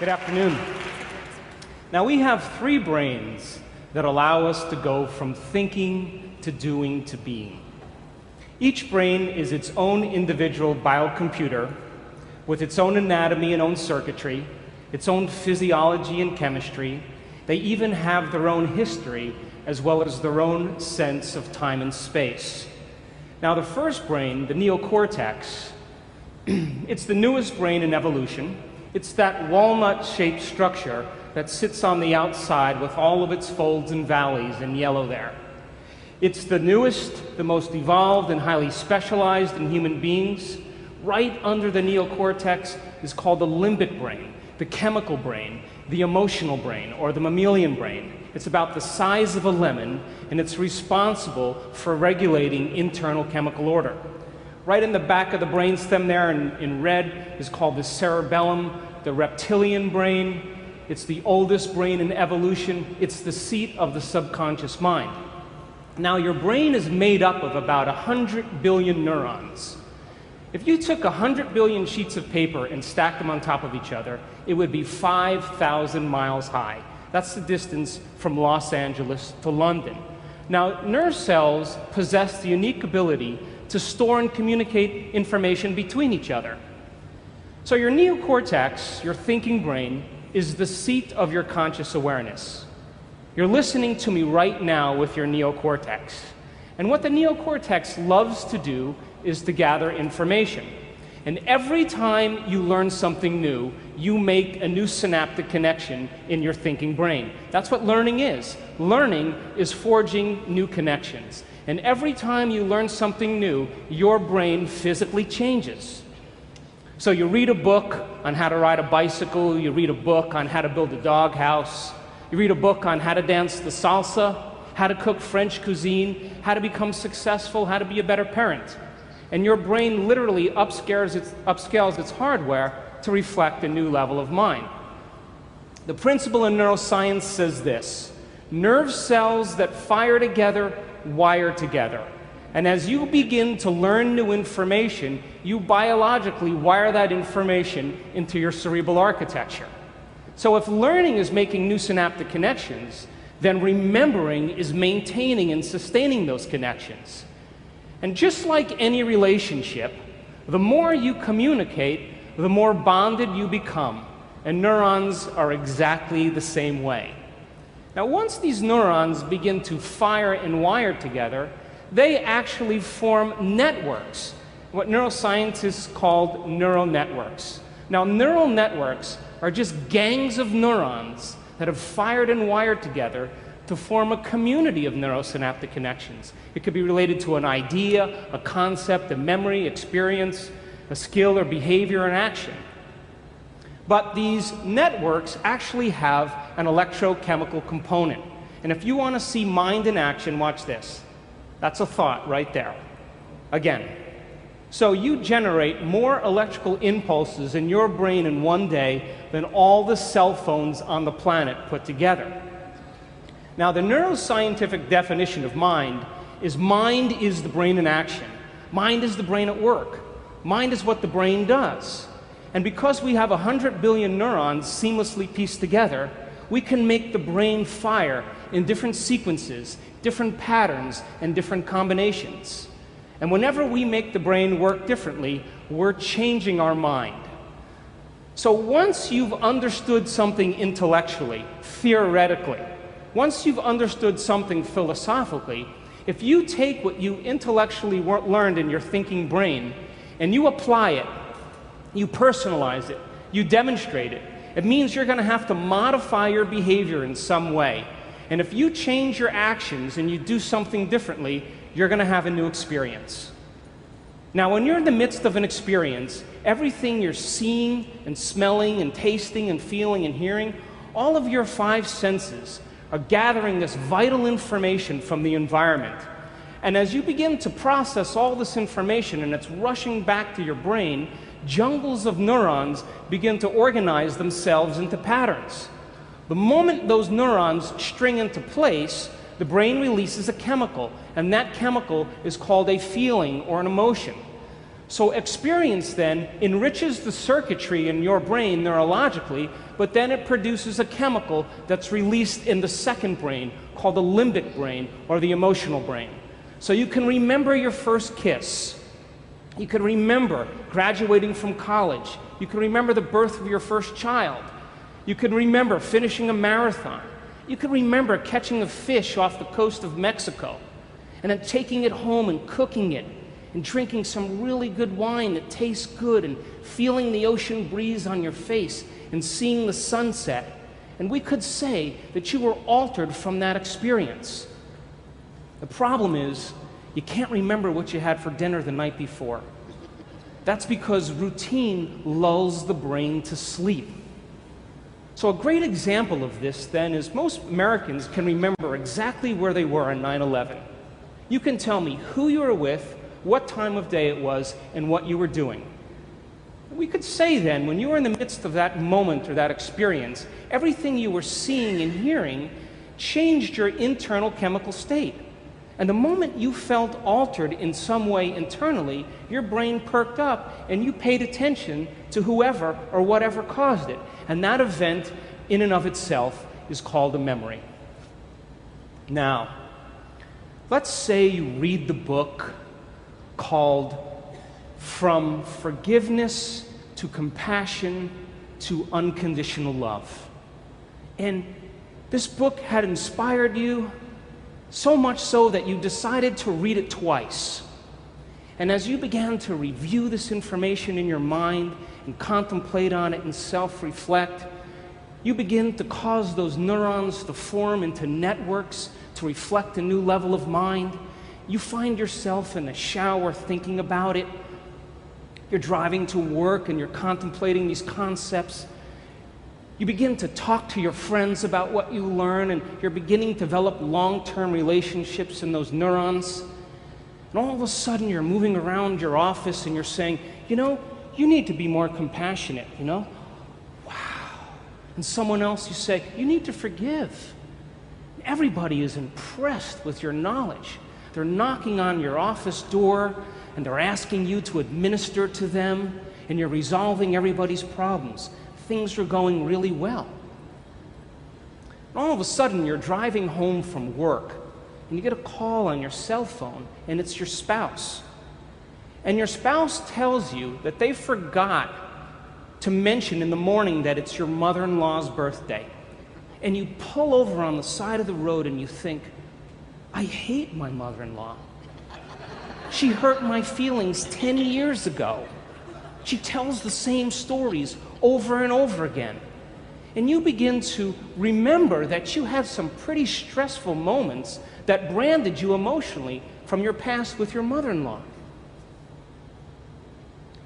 Good afternoon. Now, we have three brains that allow us to go from thinking to doing to being. Each brain is its own individual biocomputer with its own anatomy and own circuitry, its own physiology and chemistry. They even have their own history as well as their own sense of time and space. Now, the first brain, the neocortex, it's the newest brain in evolution. It's that walnut-shaped structure that sits on the outside with all of its folds and valleys in yellow there. It's the newest, the most evolved and highly specialized in human beings. Right under the neocortex is called the limbic brain, the chemical brain, the emotional brain, or the mammalian brain. It's about the size of a lemon, and it's responsible for regulating internal chemical order. Right in the back of the brainstem there in red is called the cerebellum, the reptilian brain. It's the oldest brain in evolution. It's the seat of the subconscious mind. Now, your brain is made up of about 100 billion neurons. If you took 100 billion sheets of paper and stacked them on top of each other, it would be 5,000 miles high. That's the distance from Los Angeles to London. Now, nerve cells possess the unique ability to store and communicate information between each other. So your neocortex, your thinking brain, is the seat of your conscious awareness. You're listening to me right now with your neocortex. And what the neocortex loves to do is to gather information. And every time you learn something new, you make a new synaptic connection in your thinking brain. That's what learning is. Learning is forging new connections. And every time you learn something new, your brain physically changes. So you read a book on how to ride a bicycle, you read a book on how to build a doghouse, you read a book on how to dance the salsa, how to cook French cuisine, how to become successful, how to be a better parent. And your brain literally upscales its hardware to reflect a new level of mind. The principle in neuroscience says this: nerve cells that fire together wire together. And as you begin to learn new information, you biologically wire that information into your cerebral architecture. So if learning is making new synaptic connections, then remembering is maintaining and sustaining those connections. And just like any relationship, the more you communicate, the more bonded you become. And neurons are exactly the same way. Now, once these neurons begin to fire and wire together, they actually form networks, what neuroscientists call neural networks. Now, neural networks are just gangs of neurons that have fired and wired together to form a community of neurosynaptic connections. It could be related to an idea, a concept, a memory, experience, a skill or behavior and action. But these networks actually have an electrochemical component. And if you want to see mind in action, watch this. That's a thought right there. Again. So you generate more electrical impulses in your brain in one day than all the cell phones on the planet put together. Now, the neuroscientific definition of mind is the brain in action. Mind is the brain at work. Mind is what the brain does. And because we have 100 billion neurons seamlessly pieced together, we can make the brain fire in different sequences, different patterns, and different combinations. And whenever we make the brain work differently, we're changing our mind. So once you've understood something intellectually, theoretically, once you've understood something philosophically, if you take what you intellectually learned in your thinking brain and you apply it, you personalize it, you demonstrate it, it means you're going to have to modify your behavior in some way. And if you change your actions and you do something differently, you're going to have a new experience. Now, when you're in the midst of an experience, everything you're seeing and smelling and tasting and feeling and hearing, all of your five senses are gathering this vital information from the environment. And as you begin to process all this information and it's rushing back to your brain, jungles of neurons begin to organize themselves into patterns. The moment those neurons string into place, the brain releases a chemical, and that chemical is called a feeling or an emotion. So experience then enriches the circuitry in your brain neurologically, but then it produces a chemical that's released in the second brain called the limbic brain, or the emotional brain. So you can remember your first kiss. You can remember graduating from college. You can remember the birth of your first child. You can remember finishing a marathon. You can remember catching a fish off the coast of Mexico and then taking it home and cooking it and drinking some really good wine that tastes good and feeling the ocean breeze on your face and seeing the sunset. And we could say that you were altered from that experience. The problem is, you can't remember what you had for dinner the night before. That's because routine lulls the brain to sleep. So a great example of this then is most Americans can remember exactly where they were on 9/11. You can tell me who you were with, what time of day it was, and what you were doing. We could say then, when you were in the midst of that moment or that experience, everything you were seeing and hearing changed your internal chemical state. And the moment you felt altered in some way internally, your brain perked up and you paid attention to whoever or whatever caused it. And that event, in and of itself, is called a memory. Now, let's say you read the book called From Forgiveness to Compassion to Unconditional Love. And this book had inspired you, so much so that you decided to read it twice. And as you began to review this information in your mind and contemplate on it and self-reflect, you begin to cause those neurons to form into networks to reflect a new level of mind. You find yourself in the shower thinking about it. You're driving to work and you're contemplating these concepts. You begin to talk to your friends about what you learn, and you're beginning to develop long-term relationships in those neurons. And all of a sudden, you're moving around your office and you're saying, you know, you need to be more compassionate, you know? Wow. And someone else, you say, you need to forgive. Everybody is impressed with your knowledge. They're knocking on your office door and they're asking you to administer to them, and you're resolving everybody's problems. Things are going really well. And all of a sudden, you're driving home from work, and you get a call on your cell phone, and it's your spouse. And your spouse tells you that they forgot to mention in the morning that it's your mother-in-law's birthday. And you pull over on the side of the road and you think, I hate my mother-in-law. She hurt my feelings 10 years ago. She tells the same stories over and over again. And you begin to remember that you had some pretty stressful moments that branded you emotionally from your past with your mother-in-law.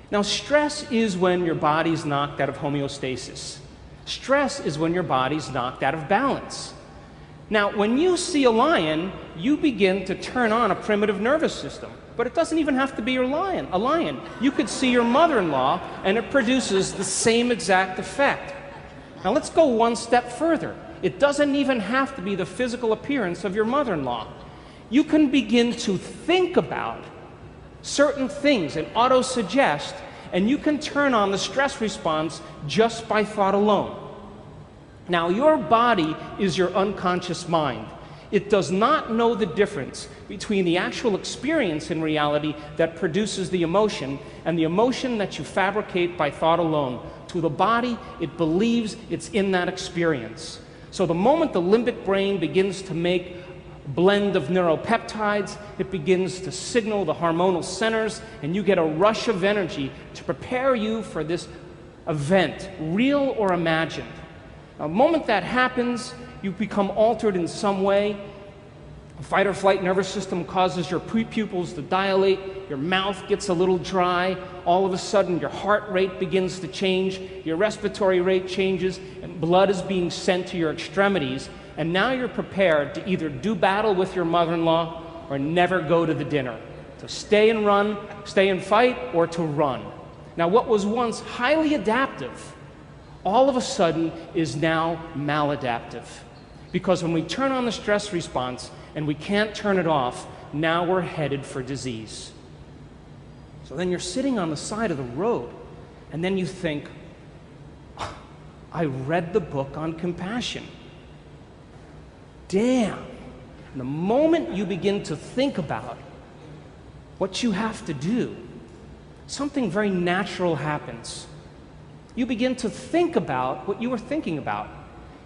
Now, stress is when your body's knocked out of homeostasis. Stress is when your body's knocked out of balance. Now, when you see a lion, you begin to turn on a primitive nervous system. But it doesn't even have to be a lion. You could see your mother-in-law, and it produces the same exact effect. Now, let's go one step further. It doesn't even have to be the physical appearance of your mother-in-law. You can begin to think about certain things and auto-suggest, and you can turn on the stress response just by thought alone. Now, your body is your unconscious mind. It does not know the difference between the actual experience in reality that produces the emotion and the emotion that you fabricate by thought alone. To the body, it believes it's in that experience. So the moment the limbic brain begins to make a blend of neuropeptides, it begins to signal the hormonal centers, and you get a rush of energy to prepare you for this event, real or imagined. Now, the moment that happens, you become altered in some way. The fight or flight nervous system causes your pupils to dilate, your mouth gets a little dry, all of a sudden your heart rate begins to change, your respiratory rate changes, and blood is being sent to your extremities, and now you're prepared to either do battle with your mother-in-law or never go to the dinner, to stay and run, stay and fight, or to run. Now, what was once highly adaptive, all of a sudden is now maladaptive. Because when we turn on the stress response and we can't turn it off, now we're headed for disease. So then you're sitting on the side of the road, and then you think, I read the book on compassion. Damn. And the moment you begin to think about what you have to do, something very natural happens. You begin to think about what you were thinking about.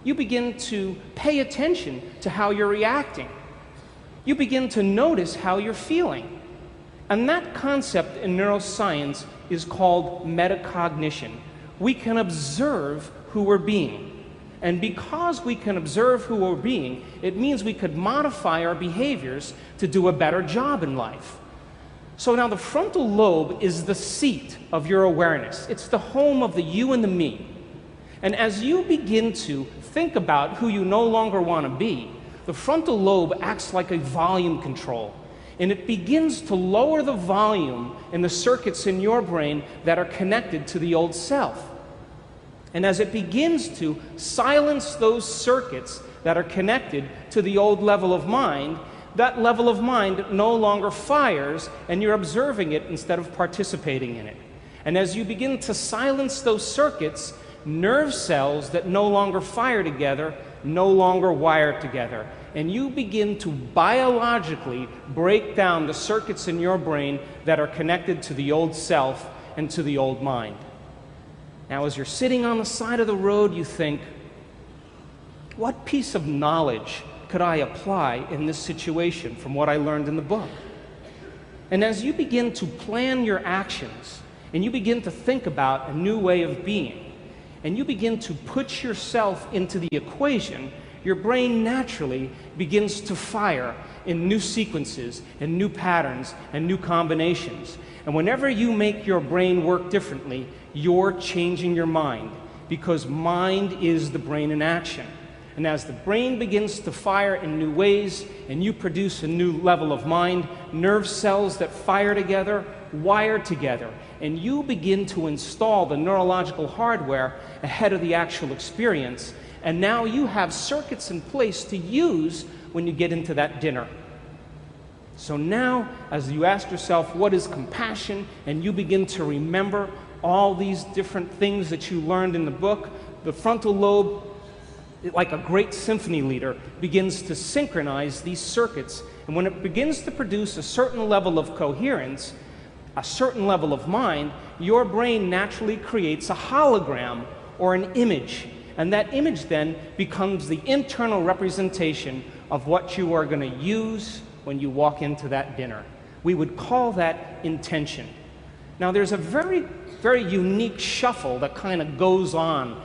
You begin to pay attention to how you're reacting. You begin to notice how you're feeling. And that concept in neuroscience is called metacognition. We can observe who we're being. And because we can observe who we're being, it means we could modify our behaviors to do a better job in life. So now the frontal lobe is the seat of your awareness. It's the home of the you and the me. And as you begin to think about who you no longer want to be, the frontal lobe acts like a volume control. And it begins to lower the volume in the circuits in your brain that are connected to the old self. And as it begins to silence those circuits that are connected to the old level of mind, that level of mind no longer fires, and you're observing it instead of participating in it. And as you begin to silence those circuits, nerve cells that no longer fire together no longer wire together. And you begin to biologically break down the circuits in your brain that are connected to the old self and to the old mind. Now, as you're sitting on the side of the road, you think, what piece of knowledge could I apply in this situation from what I learned in the book? And as you begin to plan your actions, and you begin to think about a new way of being, and you begin to put yourself into the equation, your brain naturally begins to fire in new sequences and new patterns and new combinations. And whenever you make your brain work differently, you're changing your mind, because mind is the brain in action. And as the brain begins to fire in new ways and you produce a new level of mind, nerve cells that fire together wire together, and you begin to install the neurological hardware ahead of the actual experience. And now you have circuits in place to use when you get into that dinner. So now, as you ask yourself, what is compassion? And you begin to remember all these different things that you learned in the book, the frontal lobe, like a great symphony leader, begins to synchronize these circuits. And when it begins to produce a certain level of coherence, a certain level of mind, your brain naturally creates a hologram or an image. And that image then becomes the internal representation of what you are going to use when you walk into that dinner. We would call that intention. Now, there's a very, very unique shuffle that kind of goes on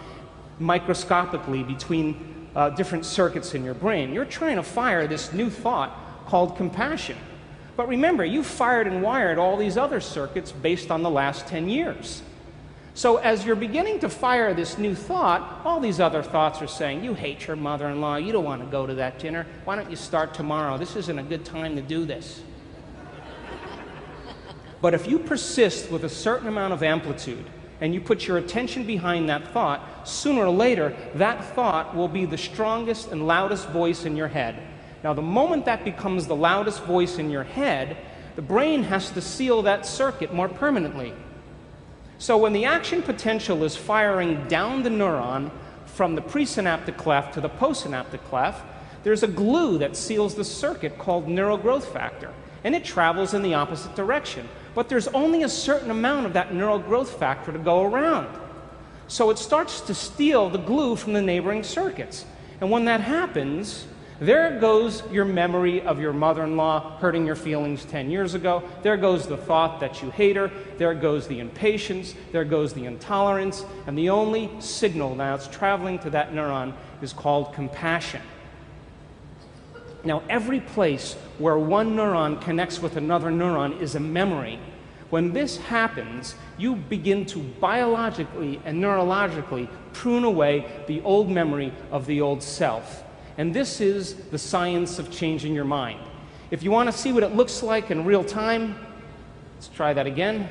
microscopically between different circuits in your brain. You're trying to fire this new thought called compassion. But remember, you fired and wired all these other circuits based on the last 10 years. So as you're beginning to fire this new thought, all these other thoughts are saying, you hate your mother-in-law, you don't want to go to that dinner, why don't you start tomorrow? This isn't a good time to do this. But if you persist with a certain amount of amplitude, and you put your attention behind that thought, sooner or later, that thought will be the strongest and loudest voice in your head. Now, the moment that becomes the loudest voice in your head, the brain has to seal that circuit more permanently. So when the action potential is firing down the neuron from the presynaptic cleft to the postsynaptic cleft, there's a glue that seals the circuit called neural growth factor, and it travels in the opposite direction. But there's only a certain amount of that neural growth factor to go around. So it starts to steal the glue from the neighboring circuits. And when that happens, there goes your memory of your mother-in-law hurting your feelings 10 years ago. There goes the thought that you hate her. There goes the impatience. There goes the intolerance. And the only signal now that's traveling to that neuron is called compassion. Now, every place where one neuron connects with another neuron is a memory. When this happens, you begin to biologically and neurologically prune away the old memory of the old self. And this is the science of changing your mind. If you want to see what it looks like in real time, let's try that again.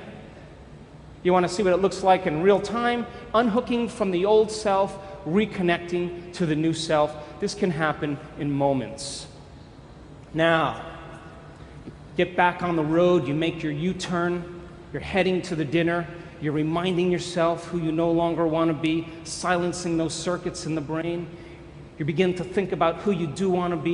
You want to see what it looks like in real time? Unhooking from the old self, reconnecting to the new self. This can happen in moments. Now, get back on the road, you make your U-turn, You're heading to the dinner. You're reminding yourself who you no longer want to be, silencing those circuits in the brain. You begin to think about who you do want to be.